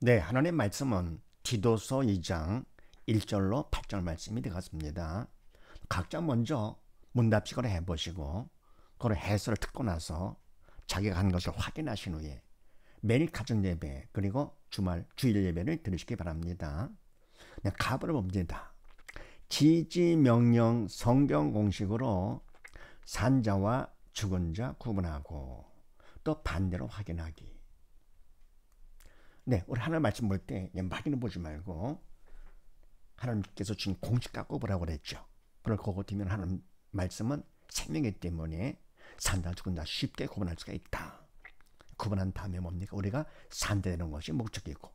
네, 하나님의 말씀은 디도서 2장 1절로 8절 말씀이 되겠습니다. 각자 먼저 문답식으로 해보시고 그걸 해설을 듣고 나서 자기가 한 것을 확인하신 후에 매일 가정 예배 그리고 주일 예배를 들으시기 바랍니다. 네, 가부를 봅니다. 지지 명령 성경 공식으로 산자와 죽은 자 구분하고 또 반대로 확인하기. 네, 우리 하나님 말씀 볼 때 막이는 보지 말고 하나님께서 주신 공식 갖고 보라고 그랬죠. 그걸 그거 뒤면 하나님 말씀은 생명이기 때문에 산다 죽은다 쉽게 구분할 수가 있다. 구분한 다음에 뭡니까? 우리가 산되는 것이 목적이고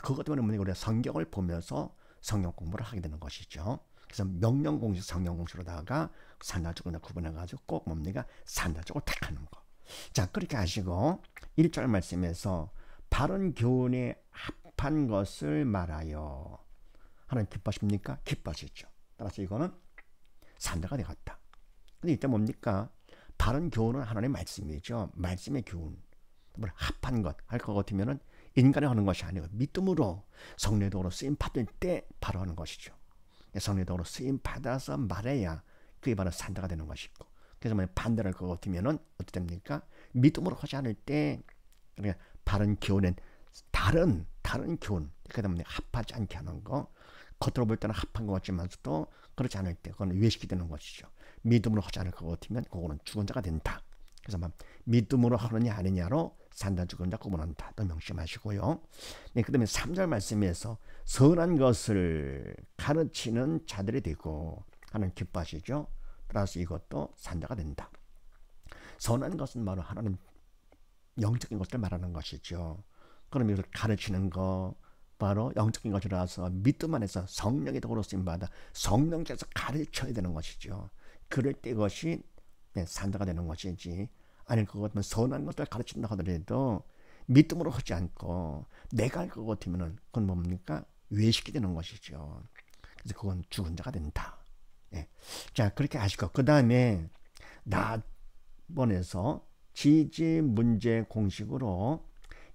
그것 때문에 뭡니까? 우리가 성경을 보면서 성경 공부를 하게 되는 것이죠. 그래서 명령 공식, 성경 공식으로다가 산다 죽은다 구분해가지고 꼭 뭡니까? 산다 쪽을 택하는 거. 자, 그렇게 하시고 1절 말씀에서 바른 교훈에 합한 것을 말하여. 하나님 기뻐하십니까? 기뻐하시죠. 따라서 이거는 산자가 되었다. 근데 이때 뭡니까? 바른 교훈은 하나님의 말씀이죠. 말씀의 교훈. 합한 것, 할 것 같으면은 인간이 하는 것이 아니고 믿음으로 성례도로 쓰임 받을 때 바로 하는 것이죠. 성례도로 쓰임 받아서 말해야 그게 바로 산자가 되는 것이고. 그래서 반대로 할 것 같으면은 어떻게 됩니까? 믿음으로 하지 않을 때 그러니까 바른 교훈은 다른 교훈, 그 다음에 합하지 않게 하는 거, 겉으로 볼 때는 합한 것 같지만서도 그렇지 않을 때 그건 외식이 되는 것이죠. 믿음으로 하지 않을 것 같으면 그거는 죽은 자가 된다. 그래서 믿음으로 하느냐 아니냐로 산다 죽은 자 구분한다. 또 명심하시고요. 네, 그 다음에 3절 말씀에서 선한 것을 가르치는 자들이 되고 하는 기뻐하시죠. 따라서 이것도 산자가 된다. 선한 것은 바로 하나님 영적인 것을 말하는 것이죠. 그럼 이것을 가르치는 거 바로 영적인 것이라서 믿음 안에서 성령의 도구로 쓰임받아 성령께서 가르쳐야 되는 것이죠. 그럴 때 이것이 산자가 되는 것이지 아닐 것 같으면 선한 것을 가르친다 하더라도 믿음으로 하지 않고 내가 할 것 같으면 그건 뭡니까? 외식이 되는 것이죠. 그래서 그건 죽은 자가 된다. 네. 자, 그렇게 하시고 그 다음에 나번에서 지지 문제 공식으로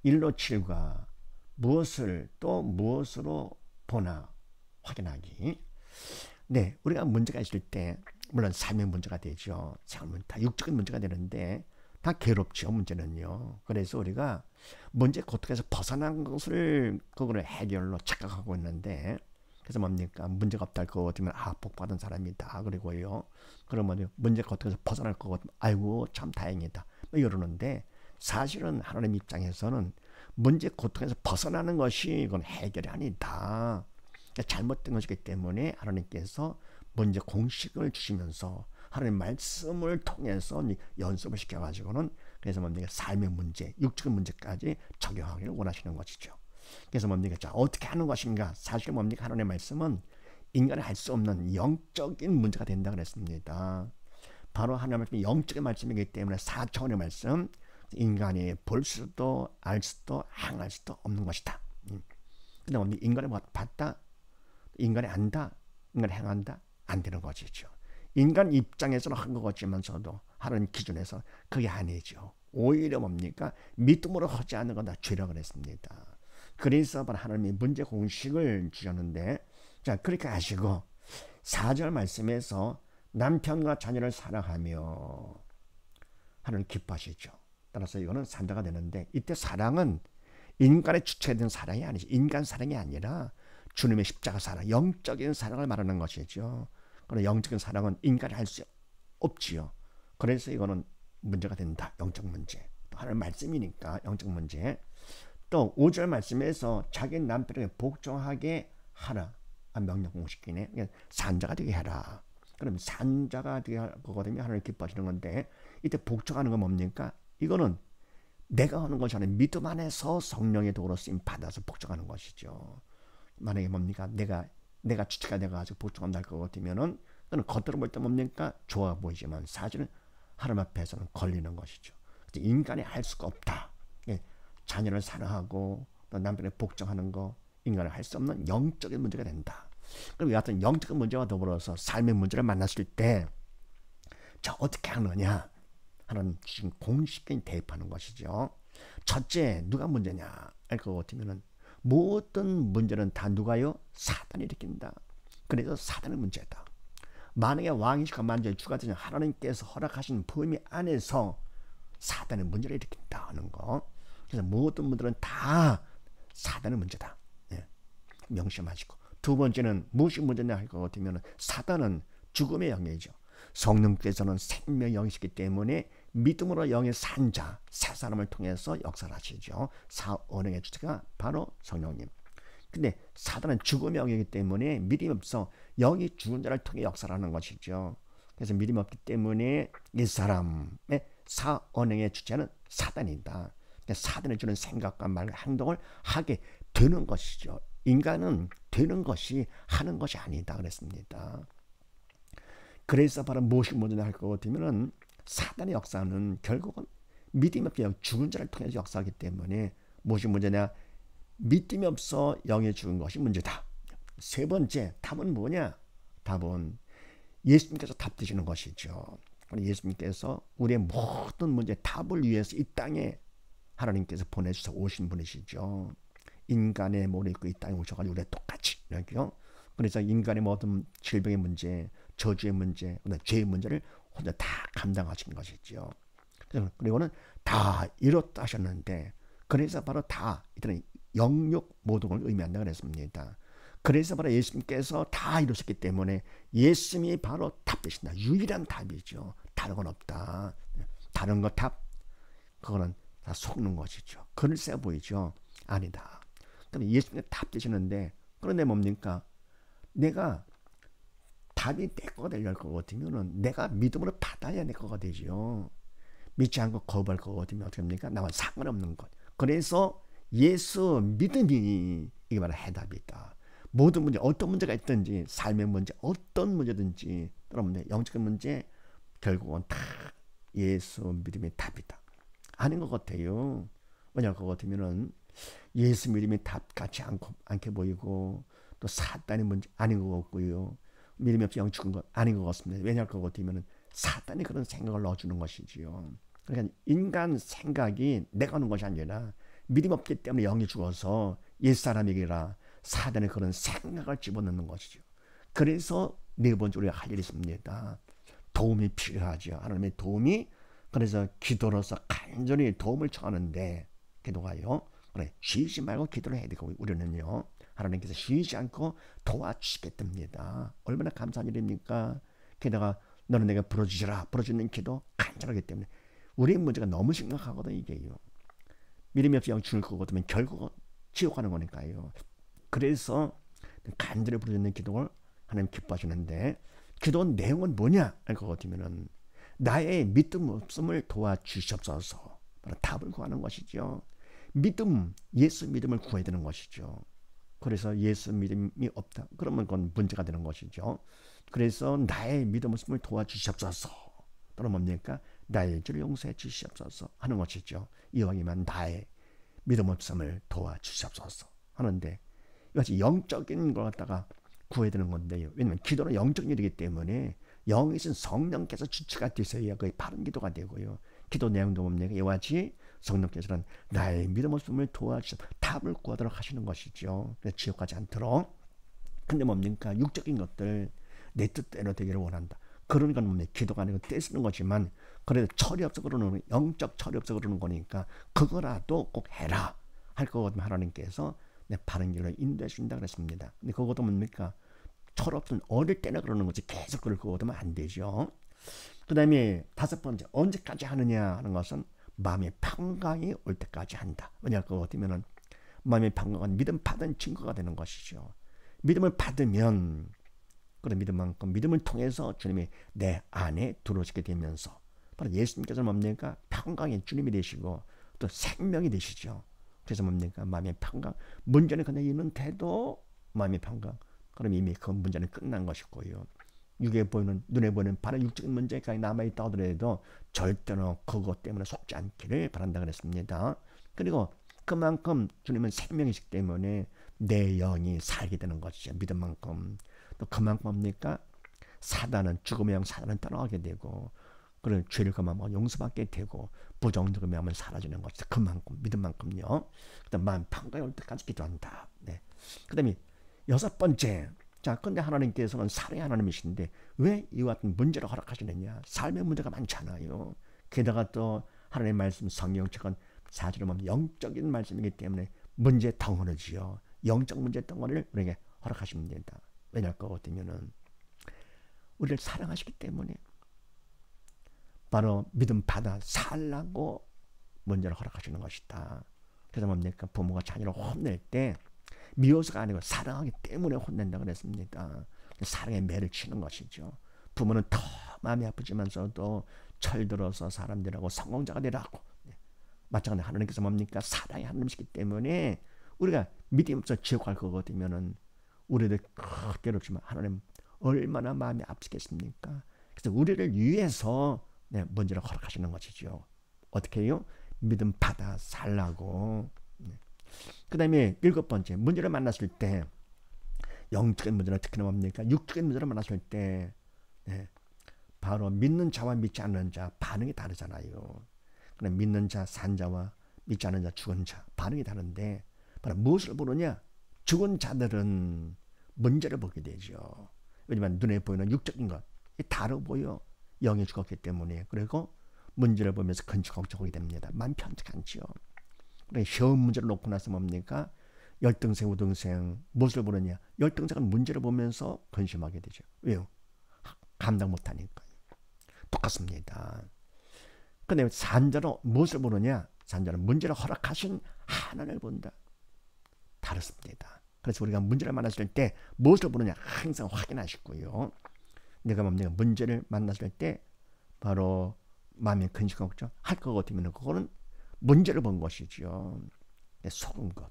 1로 7과 무엇을 또 무엇으로 보나 확인하기. 네, 우리가 문제가 있을 때 물론 삶의 문제가 되죠. 삶은 다 육적인 문제가 되는데 다 괴롭죠. 문제는요. 그래서 우리가 문제 고통에서 벗어난 것을 그거를 해결로 착각하고 있는데 그래서 뭡니까? 문제가 없다 할 거 같으면 복받은 사람이다. 그리고요. 그러면 문제 고통에서 벗어날 거 같으면 아이고 참 다행이다. 이러는데 사실은 하나님 입장에서는 문제 고통에서 벗어나는 것이 이건 해결이 아니다. 잘못된 것이기 때문에 하나님께서 문제 공식을 주시면서 하나님 말씀을 통해서 연습을 시켜가지고는 그래서 뭡니까? 삶의 문제, 육적인 문제까지 적용하기를 원하시는 것이죠. 그래서 뭡니까? 자, 어떻게 하는 것인가? 사실 뭡니까? 하나님의 말씀은 인간이 할 수 없는 영적인 문제가 된다 그랬습니다. 바로 하나님의 말씀이 영적인 말씀이기 때문에 4차원의 말씀, 인간이 볼 수도 알 수도 행할 수도 없는 것이다. 근데 뭡니까? 인간이 봤다, 인간이 안다, 인간이 행한다, 안 되는 것이죠. 인간 입장에서는 한 것 같지만서도 하나님 기준에서 그게 아니죠. 오히려 뭡니까? 믿음으로 하지 않는 건 다 죄라 그랬습니다. 그래서 하나님이 문제 공식을 주셨는데 자, 그렇게 하시고 4절 말씀에서 남편과 자녀를 사랑하며 하나님 기뻐하시죠. 따라서 이거는 산자가 되는데 이때 사랑은 인간의 주체된 사랑이 아니지 인간 사랑이 아니라 주님의 십자가 사랑, 영적인 사랑을 말하는 것이죠. 그러나 영적인 사랑은 인간이 할 수 없지요. 그래서 이거는 문제가 된다. 영적 문제. 또 하나님 말씀이니까 영적 문제. 또 5절 말씀에서 자기 남편에게 복종하게 하라. 명령 공식이네. 산자가 되게 하라. 그럼 산자가 되게 하거든요. 하나님 기뻐하시는 건데 이때 복종하는 건 뭡니까? 이거는 내가 하는 것이 아니라 믿음 안에서 성령의 도구로 쓰임 받아서 복종하는 것이죠. 만약에 뭡니까? 내가 주체가 돼가지고 복종한다 할 것 같으면은 그는 겉으로 볼 때 뭡니까? 좋아 보이지만 사실은 하나님 앞에서는 걸리는 것이죠. 인간이 할 수가 없다. 예, 자녀를 사랑하고 또 남편에 복종하는 거 인간이 할 수 없는 영적인 문제가 된다. 그럼 이 같은 영적인 문제와 더불어서 삶의 문제를 만났을 때 자, 어떻게 하느냐 하는 지금 공식적인 대입하는 것이죠. 첫째, 누가 문제냐 할 것 같으면은 모든 문제는 다 누가요? 사단이 일으킨다. 그래서 사단의 문제다. 만약에 왕이시고 만주의 주가 되신 하나님께서 허락하신 범위 안에서 사단의 문제를 일으킨다 하는 거. 그래서 모든 문제는 다 사단의 문제다. 예. 명심하시고. 두 번째는 무엇이 문제냐 할 것 같으면 사단은 죽음의 영이죠. 성령께서는 생명의 영이시기 때문에 믿음으로 영의 산 자, 새 사람을 통해서 역사를 하시죠. 사언행의 주체가 바로 성령님. 근데 사단은 죽음의 영이기 때문에 믿음이 없어 영이 죽은 자를 통해 역사를 하는 것이죠. 그래서 믿음이 없기 때문에 이 사람의 사언행의 주체는 사단이다. 사단이 주는 생각과 말, 행동을 하게 되는 것이죠. 인간은 되는 것이 하는 것이 아니다 그랬습니다. 그래서 바로 무엇이 먼저 할 것 같으면 사단의 역사는 결국은 믿음이 없게 죽은 자를 통해서 역사하기 때문에 무엇이 문제냐? 믿음이 없어 영에 죽은 것이 문제다. 세 번째 답은 뭐냐? 답은 예수님께서 답 되시는 것이죠. 예수님께서 우리의 모든 문제 답을 위해서 이 땅에 하나님께서 보내주셔서 오신 분이시죠. 인간의 몸을 입고 이 땅에 오셔가지고 우리가 똑같이 이렇게요. 그래서 인간의 모든 질병의 문제, 저주의 문제, 죄의 문제를 혼자 다 감당하신 것이죠. 그리고는 다 이뤘다 하셨는데, 그래서 바로 다 이들은 영육 모독을 의미한다 그랬습니다. 그래서 바로 예수님께서 다 이루셨기 때문에 예수님이 바로 답 되신다. 유일한 답이죠. 다른 건 없다. 다른 거 답, 그거는 다 속는 것이죠. 글쎄 보이죠. 아니다. 그럼 예수님이 답 되시는데, 그런데 뭡니까? 내가 답이 내 거가 될 것 같으면은 내가 믿음으로 받아야 내 거가 되죠. 믿지 않고 거부할 것 같으면 어떻게 합니까? 나와 상관없는 것. 그래서 예수 믿음이 이게 바로 해답이다. 모든 문제, 어떤 문제가 있든지, 삶의 문제, 어떤 문제든지, 여러분들 영적인 문제, 결국은 다 예수 믿음이 답이다. 아닌 것 같아요. 왜냐할 것 같으면은 예수 믿음이 답 같지 않게 보이고, 또 사단의 문제 아닌 것 같고요. 믿음이 없이 영 죽은 것 아닌 것 같습니다. 왜냐할 것 같으면은 사단이 그런 생각을 넣어주는 것이지요. 그러니까 인간 생각이 내가 하는 것이 아니라 믿음 없기 때문에 영이 죽어서 옛사람에게라 사단의 그런 생각을 집어넣는 것이죠. 그래서 네 번째 우리가 할 일이 있습니다. 도움이 필요하죠. 하나님의 도움이. 그래서 기도로서 간절히 도움을 청하는데, 기도가요. 그래, 쉬지 말고 기도를 해야 되고, 우리는요. 하나님께서 쉬지 않고 도와주시겠답니다. 얼마나 감사한 일입니까? 게다가 너는 내가 부르짖으라. 부르짖는 기도 간절하기 때문에. 우리의 문제가 너무 심각하거든 이게요. 믿음이 없이 영 죽을 것 같으면 결국 지옥 가는 거니까요. 그래서 간절히 부르짖는 기도를 하나님 기뻐하시는데, 기도 내용은 뭐냐 할 것 같으면은 나의 믿음 없음을 도와주시옵소서. 바로 답을 구하는 것이죠. 믿음, 예수 믿음을 구해야 되는 것이죠. 그래서 예수 믿음이 없다. 그러면 그건 문제가 되는 것이죠. 그래서 나의 믿음 없음을 도와주시옵소서. 또는 뭡니까? 나의 죄를 용서해 주시옵소서 하는 것이죠. 이왕이면 나의 믿음 없음을 도와주시옵소서 하는데, 이것이 영적인 걸 갖다가 구해야 되는 건데요. 왜냐하면 기도는 영적인 일이기 때문에 영이신 성령께서 주체가 되셔야 그게 바른 기도가 되고요. 기도 내용도 뭡니까? 이와 같이 성령께서는 나의 믿음 없음을 도와주셔서 답을 구하도록 하시는 것이죠. 그래서 지옥 가지 않도록. 근데 뭡니까? 육적인 것들 내 뜻대로 되기를 원한다. 그런 건 뭡니까? 기도가 아니고 떼쓰는 거지만, 그래도 철이 없어 그러는, 영적 철이 없어 그러는 거니까 그거라도 꼭 해라 할 것 같으면 하나님께서 내 바른 길로 인도해 준다 그랬습니다. 근데 그것도 뭡니까? 철없던 어릴 때나 그러는 거지 계속 그럴 거 같으면 안 되죠. 그 다음에 다섯 번째, 언제까지 하느냐 하는 것은 마음의 평강이 올 때까지 한다. 왜냐할 것 같으면 마음의 평강은 믿음 받은 증거가 되는 것이죠. 믿음을 받으면 그런 믿음만큼 믿음을 통해서 주님이 내 안에 들어오시게 되면서 바로 예수님께서는 뭡니까? 평강의 주님이 되시고 또 생명이 되시죠. 그래서 뭡니까? 마음의 평강. 문제는 그냥 있는데도 마음의 평강. 그럼 이미 그 문제는 끝난 것이고요. 육에 보이는, 눈에 보이는 바로 육적인 문제가 남아있다 하더라도 절대로 그것 때문에 속지 않기를 바란다 그랬습니다. 그리고 그만큼 주님은 생명이시기 때문에 내 영이 살게 되는 것이죠. 믿음만큼. 또 그만큼 뭡니까? 사단은, 죽음의 영 사단은 떠나가게 되고, 그런 죄를 금하면 용서받게 되고 부정적인 마음은 사라지는 것이다. 그만큼 믿음 만큼요. 그다음 마음 평강이 올 때까지 기도한다. 네. 그다음에 여섯 번째. 자, 근데 하나님께서는 사랑의 하나님이신데 왜 이와 같은 문제를 허락하시느냐? 삶의 문제가 많잖아요. 게다가 또 하나님의 말씀 성경책은 사실은 보면 영적인 말씀이기 때문에 문제 덩어리지요. 영적 문제 덩어리를 우리에게 허락하십니다. 왜냐할 것 같으면은 우리를 사랑하시기 때문에 바로 믿음 받아 살라고 문제를 허락하시는 것이다. 그래서 뭡니까? 부모가 자녀를 혼낼 때 미워서가 아니고 사랑하기 때문에 혼낸다 그랬습니다. 사랑의 매를 치는 것이죠. 부모는 더 마음이 아프지만서도 철들어서 사람들하고 성공자가 되라고. 마찬가지로 하나님께서 뭡니까? 사랑의 하나님이시기 때문에 우리가 믿음 없어 지옥 갈 거거든요. 우리들 괴롭지만 하나님 얼마나 마음이 아프겠습니까? 그래서 우리를 위해서 문제를 허락하시는 것이죠. 어떻게 해요? 믿음 받아 살라고. 그 다음에 일곱 번째, 문제를 만났을 때 영적인 문제는 특히나 뭡니까? 육적인 문제를 만났을 때 바로 믿는 자와 믿지 않는 자 반응이 다르잖아요. 그럼 믿는 자 산 자와 믿지 않는 자 죽은 자 반응이 다른데 바로 무엇을 보느냐? 죽은 자들은 문제를 보게 되죠. 왜냐하면 눈에 보이는 육적인 것 다르고 보여. 영이 죽었기 때문에. 그리고 문제를 보면서 근처걱정하게 됩니다. 마음 편치 않죠. 시험 문제를 놓고 나서 뭡니까? 열등생, 우등생 무엇을 보느냐? 열등생은 문제를 보면서 근심하게 되죠. 왜요? 감당 못하니까요. 똑같습니다. 근데 산자는 무엇을 보느냐? 산자는 문제를 허락하신 하나님을 본다. 다릅니다. 그래서 우리가 문제를 만났을 때 무엇을 보느냐? 항상 확인하시고요. 내가 뭡니까? 문제를 만났을 때 바로 마음에 근심걱정 할 것 같으면 그거는 문제를 본 것이죠. 속은 것.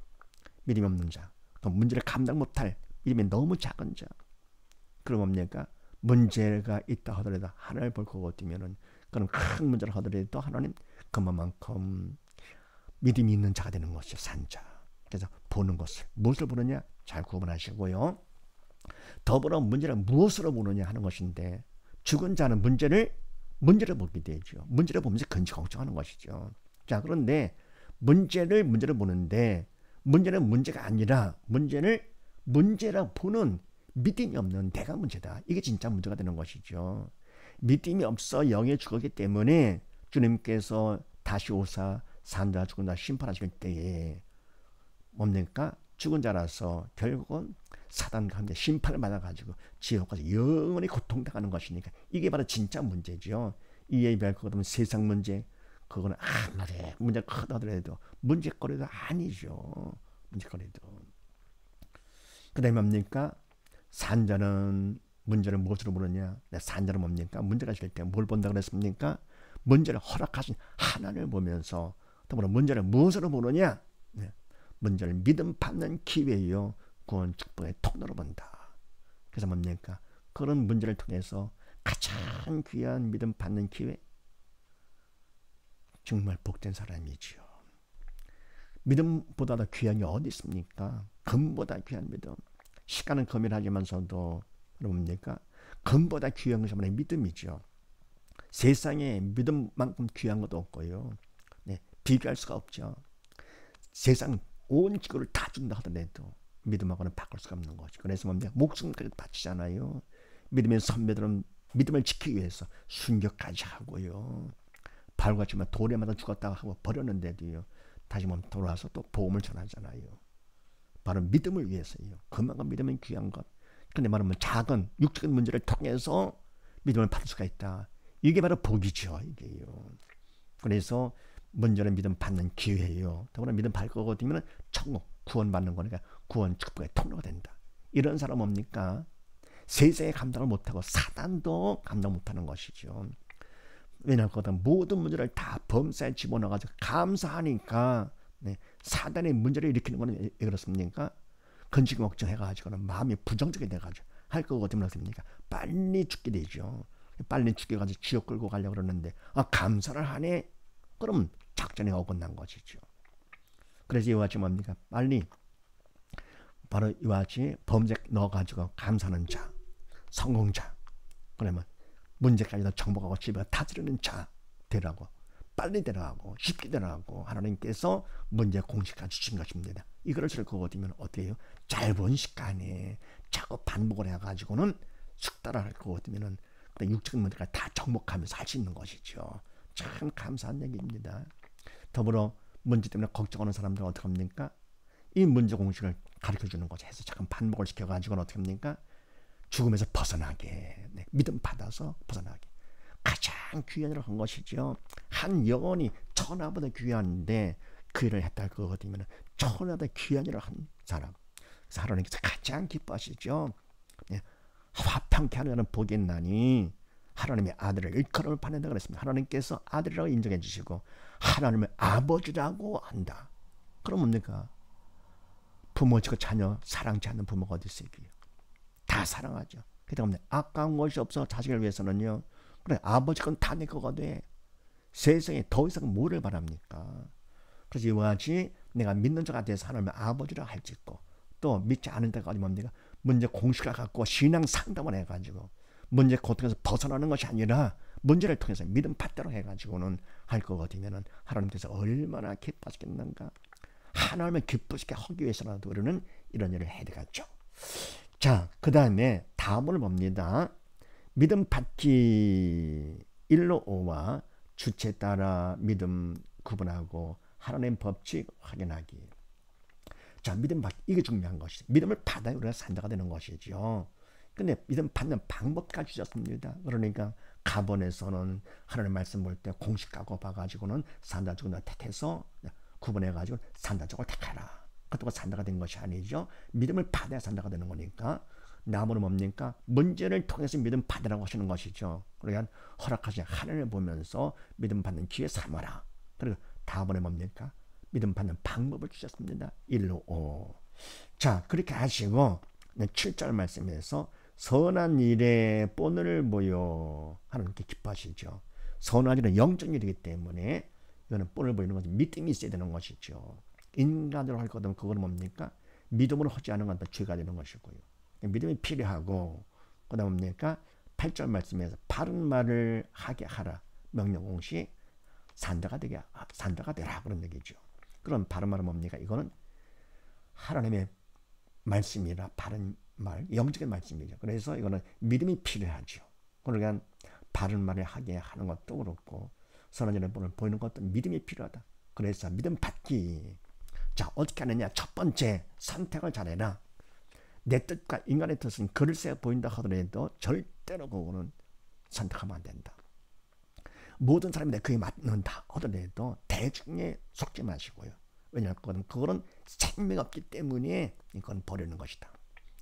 믿음이 없는 자. 또 문제를 감당 못할 믿음이 너무 작은 자. 그럼 뭡니까? 문제가 있다 하더라도 하나님을 볼 것 같으면 그런 큰 문제를 하더라도 하나님 그만큼 믿음이 있는 자가 되는 것이죠. 산자. 그래서 보는 것을 무엇을 보느냐 잘 구분하시고요. 더불어 문제를 무엇으로 보느냐 하는 것인데 죽은 자는 문제를 보게 되죠. 문제를 보면서 근심걱정하는 것이죠. 자, 그런데 문제를 보는데 문제는 문제가 아니라 문제를 문제라 보는 믿음이 없는 내가 문제다. 이게 진짜 문제가 되는 것이죠. 믿음이 없어 영에 죽었기 때문에 주님께서 다시 오사 산자 죽은 자 심판하실 때에 뭡니까? 죽은 자라서 결국은 사단과 함께 심판을 받아가지고 지옥 가서 영원히 고통당하는 것이니까 이게 바로 진짜 문제죠. 이에 비할 것 같으면 세상 문제 그거는 아무리 문제가 크다 하더라도 문제거리도 아니죠. 문제거리도. 그 다음에 뭡니까? 산자는 문제를 무엇으로 보느냐? 산자는 뭡니까? 문제가 있을 때 뭘 본다 그랬습니까? 문제를 허락하신 하나님을 보면서 더불어 문제를 무엇으로 보느냐? 문제를 믿음 받는 기회요. 구원 축복의 통로로 본다. 그래서 뭡니까? 그런 문제를 통해서 가장 귀한 믿음 받는 기회. 정말 복된 사람이지요. 믿음보다 더 귀한 게 어디 있습니까? 금보다 귀한 믿음. 시간은 금이라지만서도 뭡니까? 금보다 귀한 것이 바로 믿음이죠. 세상에 믿음만큼 귀한 것도 없고요. 비교할 수가 없죠. 세상 온 지구를 다 준다 하더라도 믿음하고는 바꿀 수가 없는 거죠. 그래서 뭡니까? 목숨까지 바치잖아요. 믿음의 선배들은 믿음을 지키기 위해서 순교까지 하고요. 바울같이만 돌에 맞아 죽었다고 하고 버렸는데도요. 다시 돌아와서 또 복음을 전하잖아요. 바로 믿음을 위해서요. 그만큼 믿음은 귀한 것. 그런데 말하면 작은 육적인 문제를 통해서 믿음을 받을 수가 있다. 이게 바로 복이죠. 이게요. 그래서 문제는 믿음 받는 기회예요. 더구나 믿음 받을 거거든요. 천국 구원받는 거니까 구원 축복의 통로가 된다. 이런 사람 뭡니까? 세상에 감당을 못하고 사단도 감당 못하는 것이죠. 왜냐하면 모든 문제를 다 범사에 집어넣어가지고 감사하니까 사단의 문제를 일으키는 거는 왜 그렇습니까? 근심 걱정해가지고는 마음이 부정적이 돼가지고 할 거거든요. 그렇습니까? 빨리 죽게 되죠. 빨리 죽여가지고 지옥 끌고 가려고 그러는데 감사를 하네? 그럼 작전이 어긋난 것이죠. 그래서 이와 같이 뭡니까? 빨리 바로 이와 같이 범죄 넣어가지고 감사하는 자, 성공자. 그러면 문제까지 더 정복하고 집에 다스리는 자 되라고, 빨리 되라고, 쉽게 되라고 하나님께서 문제 공식화 주신 것입니다. 이거를 잘 그거면 어떻게 해요? 짧은 시간에 자꾸 반복을 해가지고는 숙달할 거거든요. 육적인 문제가 다 정복하면서 할 수 있는 것이죠. 참 감사한 얘기입니다. 더불어 문제 때문에 걱정하는 사람들은 어떻게 합니까? 이 문제 공식을 가르쳐주는 거죠. 해서 잠깐 반복을 시켜가지고는 어떻게 합니까? 죽음에서 벗어나게, 네, 믿음 받아서 벗어나게. 가장 귀한 일을 한 것이죠. 한 영혼이 천하보다 귀한데 그 일을 했다 할 거거든요. 천하보다 귀한 일을 한 사람. 그래서 하나님께서 가장 기뻐하시죠. 네, 화평케 하는 복이 있나니 하나님의 아들을 일컬음을 받는다 그랬습니다. 하나님께서 아들이라고 인정해 주시고 하나님의 아버지라고 한다. 그럼 뭡니까? 부모 지고 자녀 사랑지 않는 부모가 어디 있어요? 다 사랑하죠. 그 때문에 아까운 것이 없어 자식을 위해서는요. 그래, 아버지 건 다 내 거가 돼. 세상에 더 이상 뭐를 바랍니까? 그래서 이와 같이 내가 믿는 자가 돼서 하나님의 아버지라 할지고 또 믿지 않은 데가 어디 뭡니까? 문제 공식을 갖고 신앙 상담을 해가지고 문제 고통에서 벗어나는 것이 아니라 문제를 통해서 믿음 받대로 해가지고는 할 거거든요. 하나님께서 얼마나 기뻐하시겠는가. 하나님을 기쁘시게 하기 위해서라도 우리는 이런 일을 해야 되겠죠. 자, 그 다음에 다음을 봅니다. 믿음 받기 1로 5와 주체 따라 믿음 구분하고 하나님 법칙 확인하기. 자, 믿음 받기, 이게 중요한 것이죠. 믿음을 받아야 우리가 산자가 되는 것이죠. 근데 믿음 받는 방법까지 주셨습니다. 그러니까 가본에서는 하나님 말씀 볼 때 공식 갖고 봐가지고는 산자적으로 택해서 구분해가지고 산자적으로 택하라. 그것도 산자가 된 것이 아니죠. 믿음을 받아야 산자가 되는 거니까. 나무는 뭡니까? 문제를 통해서 믿음 받으라고 하시는 것이죠. 그러니까 허락하신 하나님을 보면서 믿음 받는 기회 삼아라. 그리고 다음번에 뭡니까? 믿음 받는 방법을 주셨습니다. 1로 5. 자, 그렇게 하시고 7절 말씀에서 선한 일에 본을 보여 하나님께 기뻐하시죠. 선한 일은 영적 일이기 때문에 이거는 본을 보이는 것은 믿음이 있어야 되는 것이죠. 인간으로 할 거든 그건 뭡니까? 믿음으로 하지 않은 건 다 죄가 되는 것이고요. 믿음이 필요하고 그 다음 뭡니까? 8절 말씀에서 바른 말을 하게 하라. 명령 공시 산자가 되라 그런 얘기죠. 그럼 바른 말은 뭡니까? 이거는 하나님의 말씀이라 바른 말, 영적인 말씀이죠. 그래서 이거는 믿음이 필요하죠. 그러니까 바른 말을 하게 하는 것도 그렇고 선한 일을 보이는 것도 믿음이 필요하다. 그래서 믿음 받기. 자, 어떻게 하느냐? 첫 번째, 선택을 잘해라. 내 뜻과 인간의 뜻은 그릇에 보인다 하더라도 절대로 그거는 선택하면 안 된다. 모든 사람이 그에 맞는다 하더라도 대중에 속지 마시고요. 왜냐하면 그거는 생명이 없기 때문에 이건 버리는 것이다.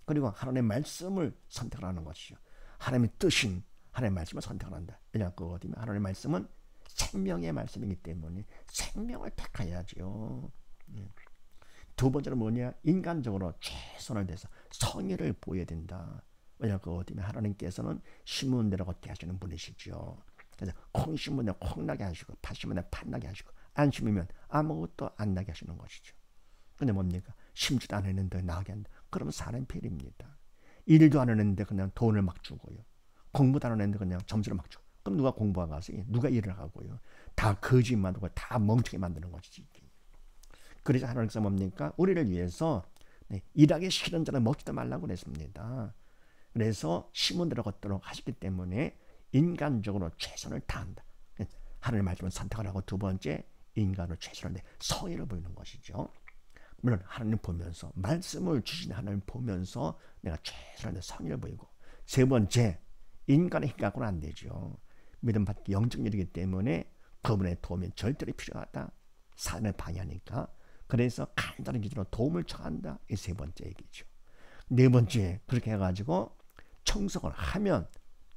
그리고 하나님의 말씀을 선택을 하는 것이죠. 하나님의 뜻인 하나님의 말씀을 선택을 한다. 왜냐하면 그거거든요. 하나님의 말씀은 생명의 말씀이기 때문에 생명을 택해야죠. 두 번째는 뭐냐? 인간적으로 최선을 다해서 성의를 보여야 된다. 왜냐하면 그거거든요. 하나님께서는 심은 대로 걷게 하시는 분이시죠. 그래서 콩 심은 대로 콩 나게 하시고 팥 심은 대로 팥 나게 하시고 안 심으면 아무것도 안 나게 하시는 것이죠. 근데 뭡니까? 심지도 않았는데 나게 한다. 그러면 사람 필입니다. 일도 안 하는데 그냥 돈을 막 주고요. 공부도 안 하는데 그냥 점수를 막 주고. 그럼 누가 공부하고 가세요? 누가 일을 하고요? 다 거짓 만들고 다 멍청이 만드는 것이지. 그래서 하나님께서 뭡니까? 우리를 위해서 일하기 싫은 자는 먹지도 말라고 그랬습니다. 그래서 심은 대로 걷도록 하시기 때문에 인간적으로 최선을 다한다. 하나님의 말씀을 선택을 하고 두 번째 인간으로 최선을 내 성의를 보이는 것이죠. 물론 하나님 보면서 말씀을 주신 하나님 보면서 내가 최선을 내 성의를 보이고 세 번째 인간의 힘 갖고는 안 되죠. 믿음 받기 영적 일이기 때문에 그분의 도움이 절대로 필요하다. 산을 방해하니까 그래서 간단한 기도로 도움을 청한다. 이 세 번째 얘기죠. 네 번째 그렇게 해가지고 청성을 하면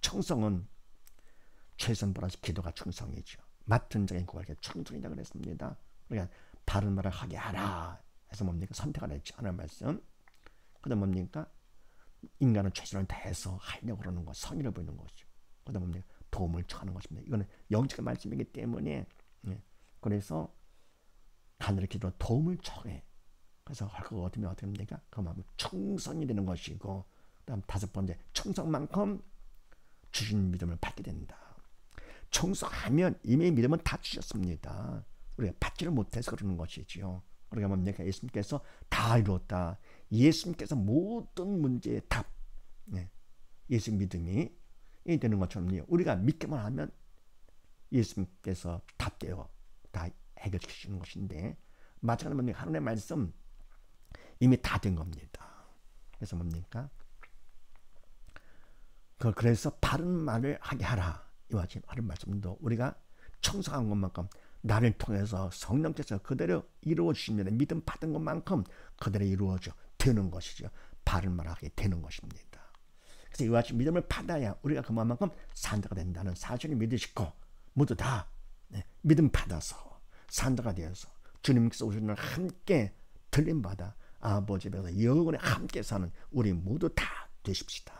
청성은 최선 플러스 기도가 충성이죠. 맡은 자의 구할 게 충성이라고 그랬습니다. 그러니까 바른 말을 하게 하라 해서 뭡니까? 선택을 했죠. 하나님 말씀. 그 다음 뭡니까? 인간은 최선을 다해서 하려고 그러는 것, 성의를 보이는 것이죠. 그 다음 뭡니까? 도움을 청하는 것입니다. 이거는 영적인 말씀이기 때문에 그래서 하늘의 기도로 도움을 청해. 그래서 할 것 같으면 어떻게 됩니까? 그 마음은 충성이 되는 것이고 그 다음 다섯 번째 충성만큼 주신 믿음을 받게 된다. 청소하면 이미 믿음은 다 주셨습니다. 우리가 받지를 못해서 그러는 것이지요. 우리가 뭡니까? 예수님께서 다 이루었다. 예수님께서 모든 문제의 답. 네. 예수 믿음이 되는 것처럼요. 우리가 믿기만 하면 예수님께서 답되어 다 해결해 주시는 것인데, 마찬가지로 뭡니까? 하나님의 말씀 이미 다 된 겁니다. 그래서 뭡니까? 그래서 바른 말을 하게 하라. 이와 같이 바른 말씀도 우리가 청소한 것만큼 나를 통해서 성령께서 그대로 이루어 주시면 믿음 받은 것만큼 그대로 이루어져 되는 것이죠. 바른 말을 하게 되는 것입니다. 그래서 이와 같이 믿음을 받아야 우리가 그만큼 산자가 된다는 사실을 믿으시고, 모두 다 믿음 받아서 산자가 되어서 주님께서 오시는 날 함께 들림받아 아버지 앞에서 영원히 함께 사는 우리 모두 다 되십시다.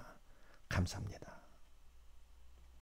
감사합니다.